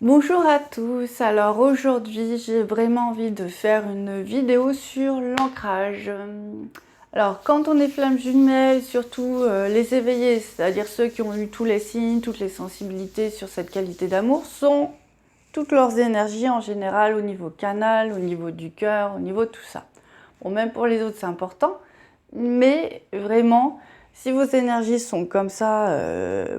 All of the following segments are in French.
Bonjour à tous, alors aujourd'hui j'ai vraiment envie de faire une vidéo sur l'ancrage. Alors quand on est flamme jumelle, surtout les éveillés, c'est-à-dire ceux qui ont eu tous les signes, toutes les sensibilités sur cette qualité d'amour, sont toutes leurs énergies en général au niveau canal, au niveau du cœur, au niveau de tout ça. Bon, même pour les autres c'est important, mais vraiment, si vos énergies sont comme ça,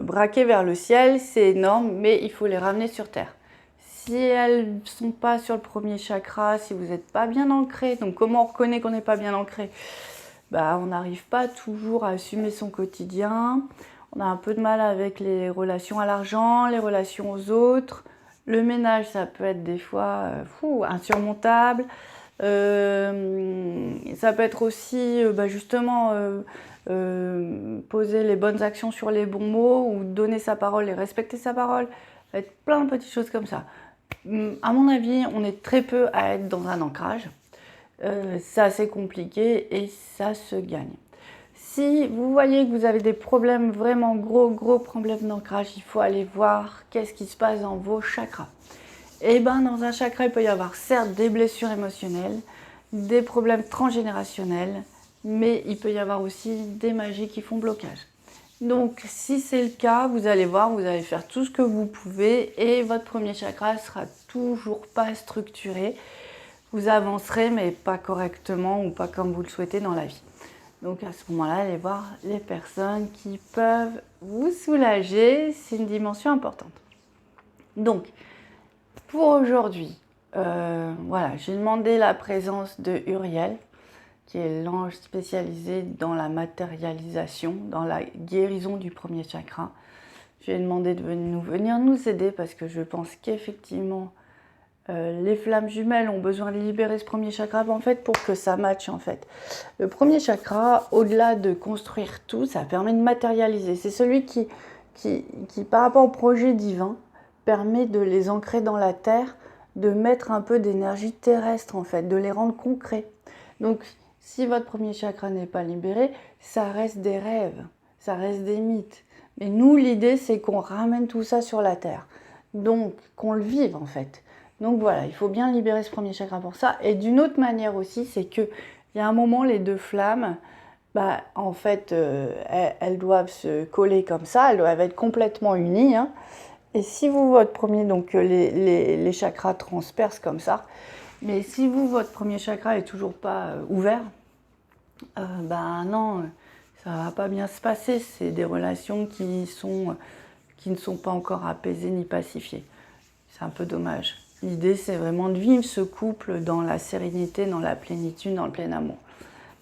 braquées vers le ciel, c'est énorme, mais il faut les ramener sur terre. Si elles ne sont pas sur le premier chakra, si vous n'êtes pas bien ancré, donc comment on reconnaît qu'on n'est pas bien ancré? On n'arrive pas toujours à assumer son quotidien, on a un peu de mal avec les relations à l'argent, les relations aux autres, le ménage ça peut être des fois insurmontable. Ça peut être aussi justement poser les bonnes actions sur les bons mots ou donner sa parole et respecter sa parole. Ça va être plein de petites choses comme ça. À mon avis, on est très peu à être dans un ancrage. C'est assez compliqué et ça se gagne. Si vous voyez que vous avez des problèmes, vraiment gros problèmes d'ancrage, il faut aller voir qu'est-ce qui se passe dans vos chakras. Et dans un chakra, il peut y avoir certes des blessures émotionnelles, des problèmes transgénérationnels, mais il peut y avoir aussi des magies qui font blocage. Donc si c'est le cas, vous allez voir, vous allez faire tout ce que vous pouvez et votre premier chakra sera toujours pas structuré. Vous avancerez mais pas correctement ou pas comme vous le souhaitez dans la vie. Donc à ce moment-là, allez voir les personnes qui peuvent vous soulager, c'est une dimension importante. Donc, pour aujourd'hui, voilà, j'ai demandé la présence de Uriel, qui est l'ange spécialisé dans la matérialisation, dans la guérison du premier chakra. J'ai demandé de venir nous aider parce que je pense qu'effectivement, les flammes jumelles ont besoin de libérer ce premier chakra en fait, pour que ça matche en fait. Le premier chakra, au-delà de construire tout, ça permet de matérialiser. C'est celui qui par rapport au projet divin, permet de les ancrer dans la terre, de mettre un peu d'énergie terrestre en fait, de les rendre concrets. Donc si votre premier chakra n'est pas libéré, ça reste des rêves, ça reste des mythes. Mais nous, l'idée, c'est qu'on ramène tout ça sur la terre. Donc, qu'on le vive en fait. Donc voilà, il faut bien libérer ce premier chakra pour ça. Et d'une autre manière aussi, c'est qu'il y a un moment, les deux flammes, en fait, elles doivent se coller comme ça, elles doivent être complètement unies. Hein. Et si vous, votre premier, donc les chakras transpercent comme ça, mais si vous, votre premier chakra est toujours pas ouvert, non, ça va pas bien se passer. C'est des relations qui ne sont pas encore apaisées ni pacifiées. C'est un peu dommage. L'idée, c'est vraiment de vivre ce couple dans la sérénité, dans la plénitude, dans le plein amour.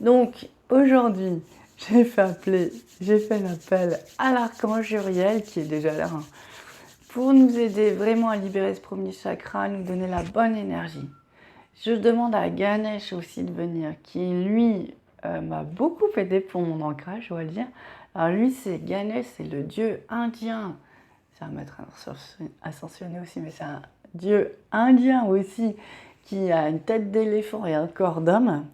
Donc, aujourd'hui, j'ai fait l'appel à l'archange Uriel, qui est déjà là, hein, pour nous aider vraiment à libérer ce premier chakra, à nous donner la bonne énergie. Je demande à Ganesh aussi de venir, qui lui m'a beaucoup aidé pour mon ancrage, je dois le dire. Alors lui, c'est Ganesh, c'est le dieu indien. C'est un maître ascensionné aussi, mais c'est un dieu indien aussi, qui a une tête d'éléphant et un corps d'homme.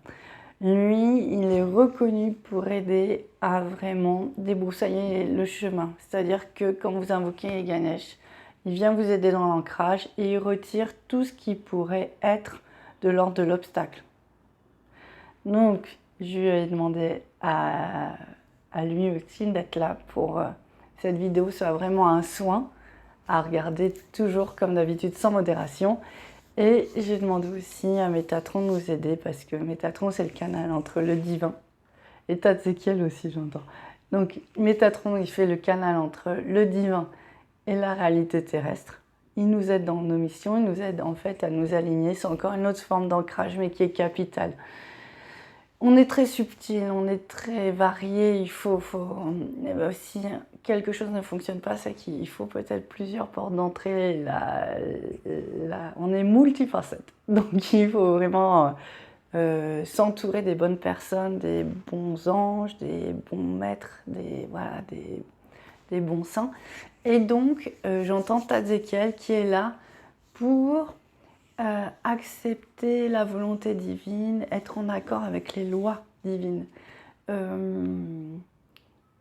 Lui, il est reconnu pour aider à vraiment débroussailler le chemin. C'est-à-dire que quand vous invoquez Ganesh, il vient vous aider dans l'ancrage et il retire tout ce qui pourrait être de l'ordre de l'obstacle. Donc, je lui ai demandé à lui aussi d'être là pour cette vidéo soit vraiment un soin à regarder toujours comme d'habitude sans modération. Et j'ai demandé aussi à Métatron de nous aider parce que Métatron c'est le canal entre le divin et Tadzékiel aussi j'entends. Donc Métatron il fait le canal entre le divin et la réalité terrestre. Il nous aide dans nos missions, il nous aide en fait à nous aligner. C'est encore une autre forme d'ancrage mais qui est capitale. On est très subtil, on est très varié, il faut si quelque chose ne fonctionne pas, c'est qu'il faut peut-être plusieurs portes d'entrée, on est multifacette, donc il faut vraiment s'entourer des bonnes personnes, des bons anges, des bons maîtres, des bons saints. Et donc j'entends Tadzékiel qui est là pour accepter la volonté divine, être en accord avec les lois divines.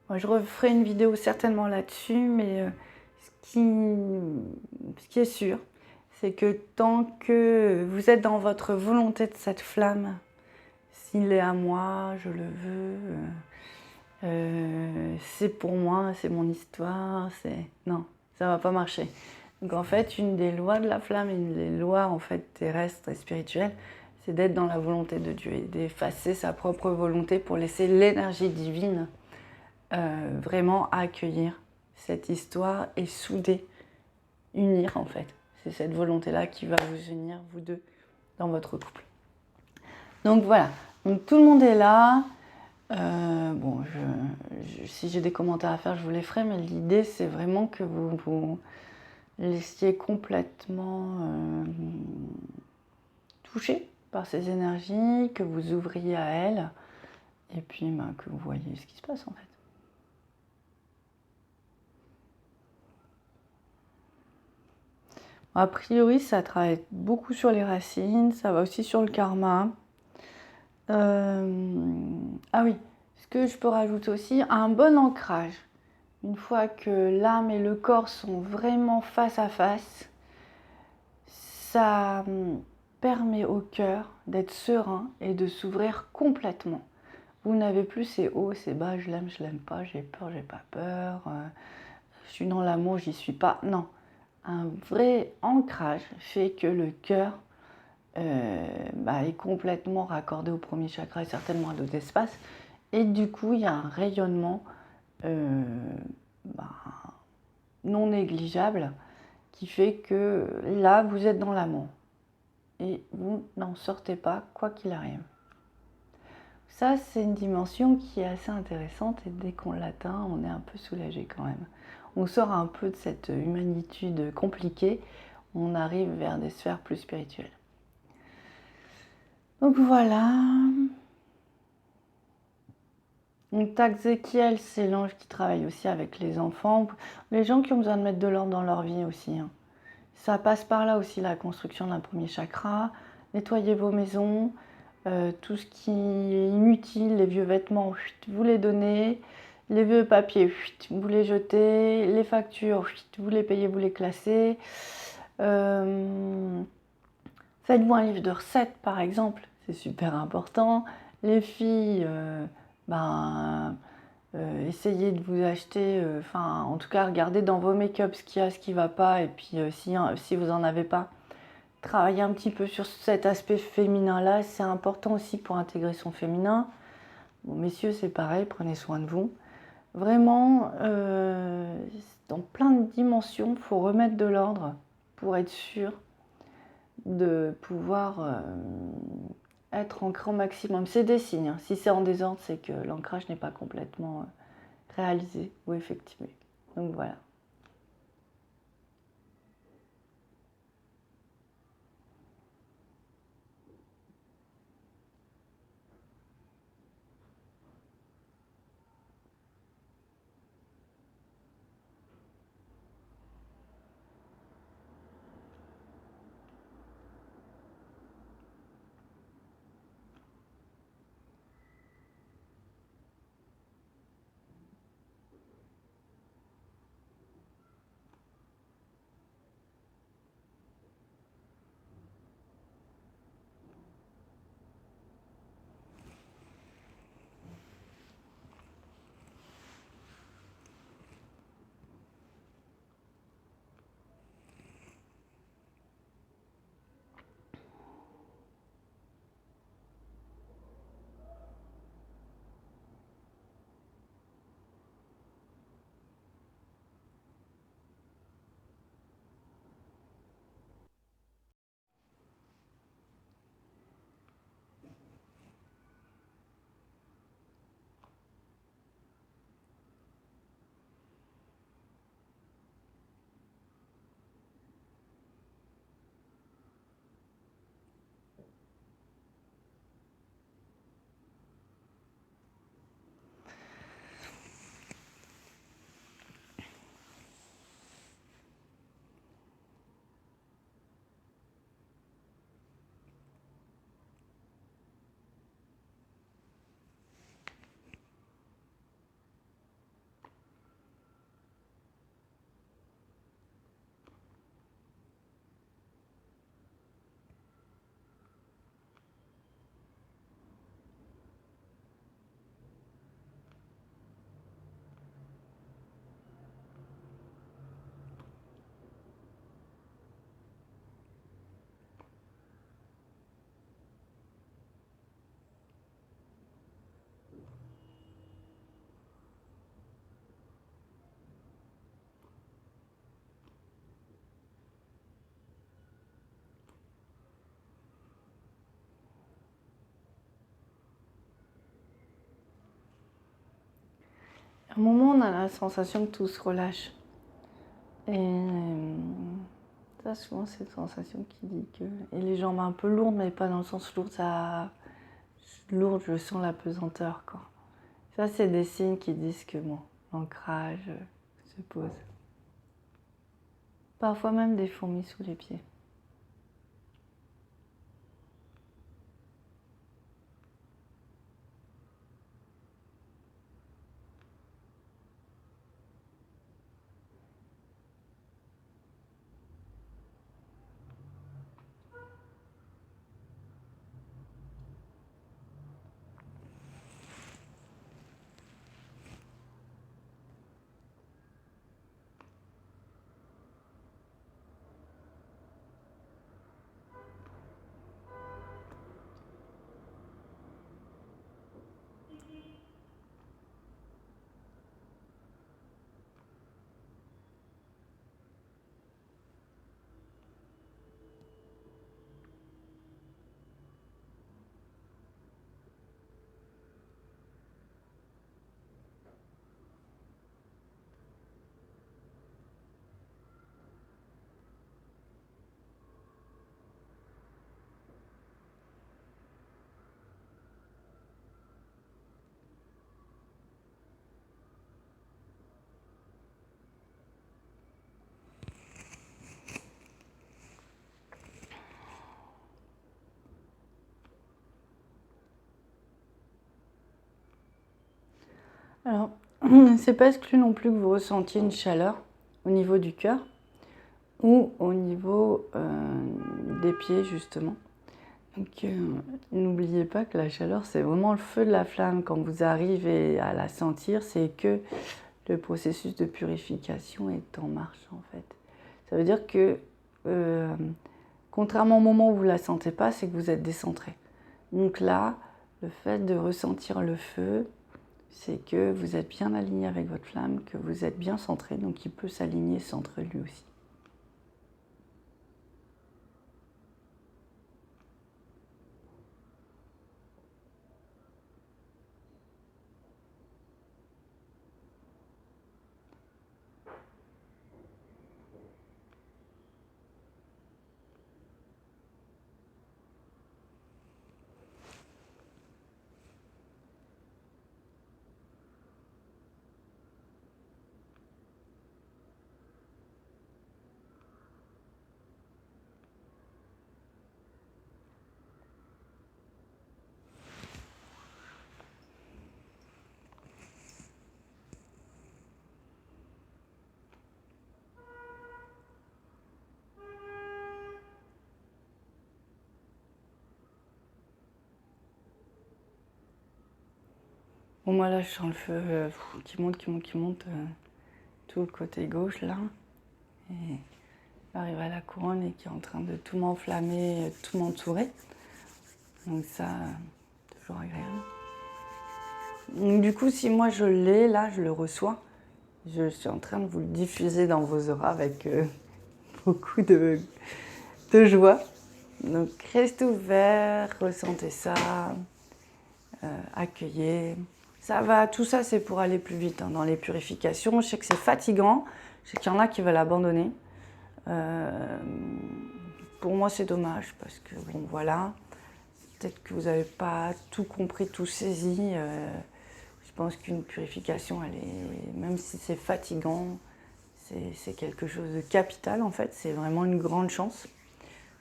Moi, je referai une vidéo certainement là-dessus, mais ce qui est sûr, c'est que tant que vous êtes dans votre volonté de cette flamme, s'il est à moi, je le veux, c'est pour moi, c'est mon histoire, c'est... Non, ça va pas marcher. Donc en fait, une des lois de la flamme, une des lois en fait terrestres et spirituelles, c'est d'être dans la volonté de Dieu et d'effacer sa propre volonté pour laisser l'énergie divine vraiment accueillir cette histoire et souder, unir en fait. C'est cette volonté-là qui va vous unir, vous deux, dans votre couple. Donc voilà, donc tout le monde est là. Bon, si j'ai des commentaires à faire, je vous les ferai, mais l'idée, c'est vraiment que vous vous laissiez complètement touché par ces énergies, que vous ouvriez à elles, et puis que vous voyez ce qui se passe en fait. A priori, ça travaille beaucoup sur les racines, ça va aussi sur le karma. Ah oui, ce que je peux rajouter aussi, un bon ancrage. Une fois que l'âme et le corps sont vraiment face à face, ça permet au cœur d'être serein et de s'ouvrir complètement. Vous n'avez plus ces hauts, ces bas, je l'aime pas, j'ai pas peur, je suis dans l'amour, j'y suis pas. Non, un vrai ancrage fait que le cœur est complètement raccordé au premier chakra et certainement à d'autres espaces. Et du coup, il y a un rayonnement non négligeable qui fait que là, vous êtes dans l'amour. Et vous n'en sortez pas, quoi qu'il arrive. Ça, c'est une dimension qui est assez intéressante et dès qu'on l'atteint, on est un peu soulagé quand même. On sort un peu de cette humanitude compliquée, on arrive vers des sphères plus spirituelles. Donc voilà. Donc Taxékiel, c'est l'ange qui travaille aussi avec les enfants, les gens qui ont besoin de mettre de l'ordre dans leur vie aussi. Ça passe par là aussi la construction d'un premier chakra, nettoyez vos maisons, tout ce qui est inutile, les vieux vêtements, vous les donnez, les vieux papiers, vous les jetez, les factures, vous les payez, vous les classez. Faites-vous un livre de recettes par exemple, c'est super important. Les filles, essayez de vous acheter, en tout cas regardez dans vos make-up ce qu'il y a, ce qui ne va pas, et puis si vous n'en avez pas, travailler un petit peu sur cet aspect féminin-là, c'est important aussi pour intégrer son féminin. Bon, messieurs, c'est pareil, prenez soin de vous. Vraiment, dans plein de dimensions, il faut remettre de l'ordre pour être sûr de pouvoir être ancré au maximum. C'est des signes. Hein. Si c'est en désordre, c'est que l'ancrage n'est pas complètement réalisé ou effectué. Donc voilà. À un moment, on a la sensation que tout se relâche. Et ça, souvent, c'est une sensation qui dit que... Et les jambes un peu lourdes, mais pas dans le sens lourd, ça... Lourde, je sens la pesanteur, quoi. Ça, c'est des signes qui disent que, bon, l'ancrage se pose. Parfois même des fourmis sous les pieds. Alors, c'est pas exclu non plus que vous ressentiez une chaleur au niveau du cœur ou au niveau des pieds, justement. Donc, n'oubliez pas que la chaleur, c'est vraiment le feu de la flamme. Quand vous arrivez à la sentir, c'est que le processus de purification est en marche, en fait. Ça veut dire que, contrairement au moment où vous ne la sentez pas, c'est que vous êtes décentré. Donc là, le fait de ressentir le feu, c'est que vous êtes bien aligné avec votre flamme, que vous êtes bien centré, donc il peut s'aligner, centrer lui aussi. Bon, moi là, je sens le feu qui monte, tout le côté gauche là. Et j'arrive à la couronne et qui est en train de tout m'enflammer, tout m'entourer. Donc ça, toujours agréable. Donc, du coup, si moi je l'ai, là, je le reçois, je suis en train de vous le diffuser dans vos auras avec beaucoup de joie. Donc restez ouverts, ressentez ça, accueillez. Ça va, tout ça c'est pour aller plus vite hein, dans les purifications. Je sais que c'est fatigant, je sais qu'il y en a qui veulent abandonner. Pour moi c'est dommage parce que bon voilà, peut-être que vous n'avez pas tout compris, tout saisi. Je pense qu'une purification, elle est, même si c'est fatigant, c'est quelque chose de capital en fait. C'est vraiment une grande chance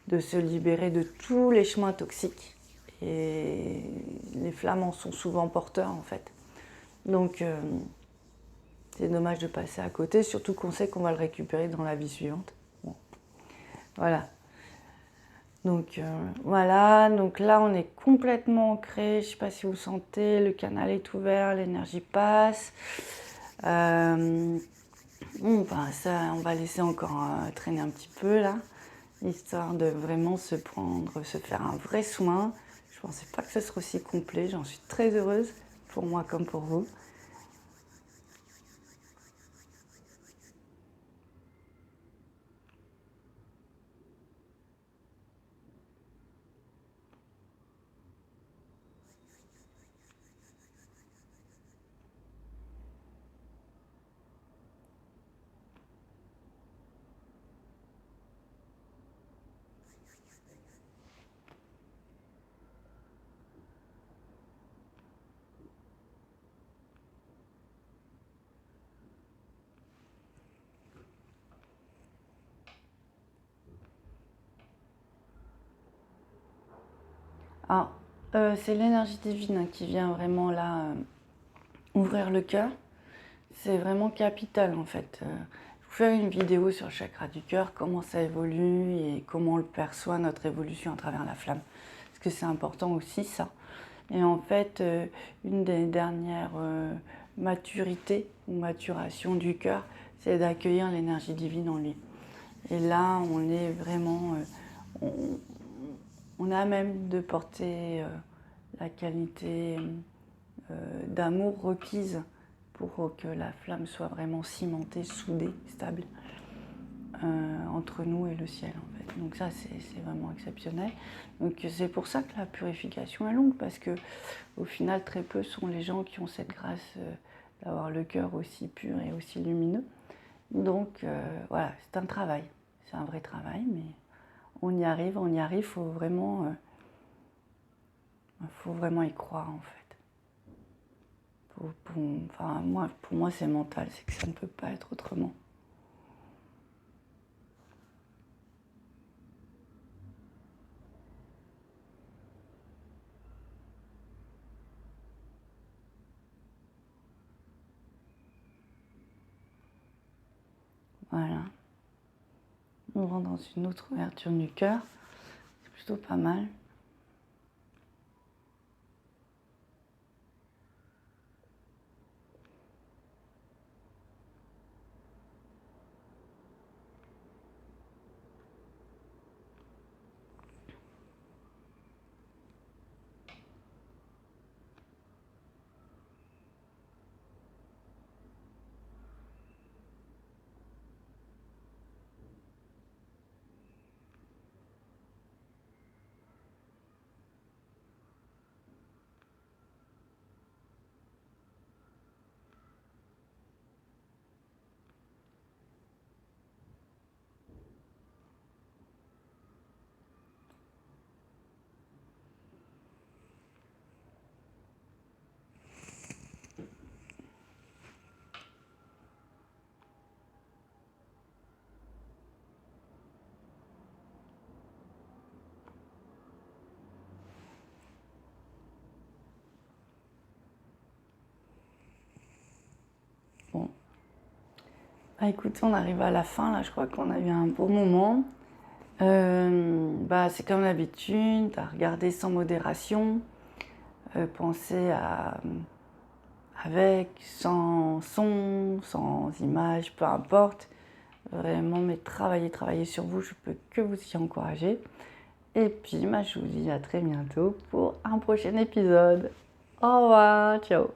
de se libérer de tous les chemins toxiques. Et les flammes en sont souvent porteurs en fait. Donc c'est dommage de passer à côté, surtout qu'on sait qu'on va le récupérer dans la vie suivante. Bon. Voilà. Donc voilà, donc là on est complètement ancré, je ne sais pas si vous sentez, le canal est ouvert, l'énergie passe. Bon, ben, ça, on va laisser encore traîner un petit peu là, histoire de vraiment se faire un vrai soin. Je ne pensais pas que ce serait aussi complet, j'en suis très heureuse, pour moi comme pour vous. Alors, c'est l'énergie divine qui vient vraiment là ouvrir le cœur. C'est vraiment capital en fait. Je vais vous faire une vidéo sur le chakra du cœur, comment ça évolue et comment on le perçoit, notre évolution à travers la flamme. Parce que c'est important aussi ça. Et en fait, une des dernières maturités ou maturations du cœur, c'est d'accueillir l'énergie divine en lui. Et là, on est vraiment, on a même de porter la qualité d'amour requise pour que la flamme soit vraiment cimentée, soudée, stable entre nous et le ciel en fait. Donc ça c'est vraiment exceptionnel. Donc c'est pour ça que la purification est longue, parce que au final très peu sont les gens qui ont cette grâce d'avoir le cœur aussi pur et aussi lumineux. Donc voilà, c'est un travail, c'est un vrai travail, mais on y arrive, faut vraiment y croire en fait. Pour moi c'est mental, c'est que ça ne peut pas être autrement. Voilà. On rentre dans une autre ouverture du cœur. C'est plutôt pas mal. Bon. Ah, écoute, on arrive à la fin, là, je crois qu'on a eu un beau moment. C'est comme d'habitude, à regarder sans modération, penser avec, sans son, sans image, peu importe. Vraiment, mais travailler sur vous, je peux que vous y encourager. Et puis, je vous dis à très bientôt pour un prochain épisode. Au revoir, ciao.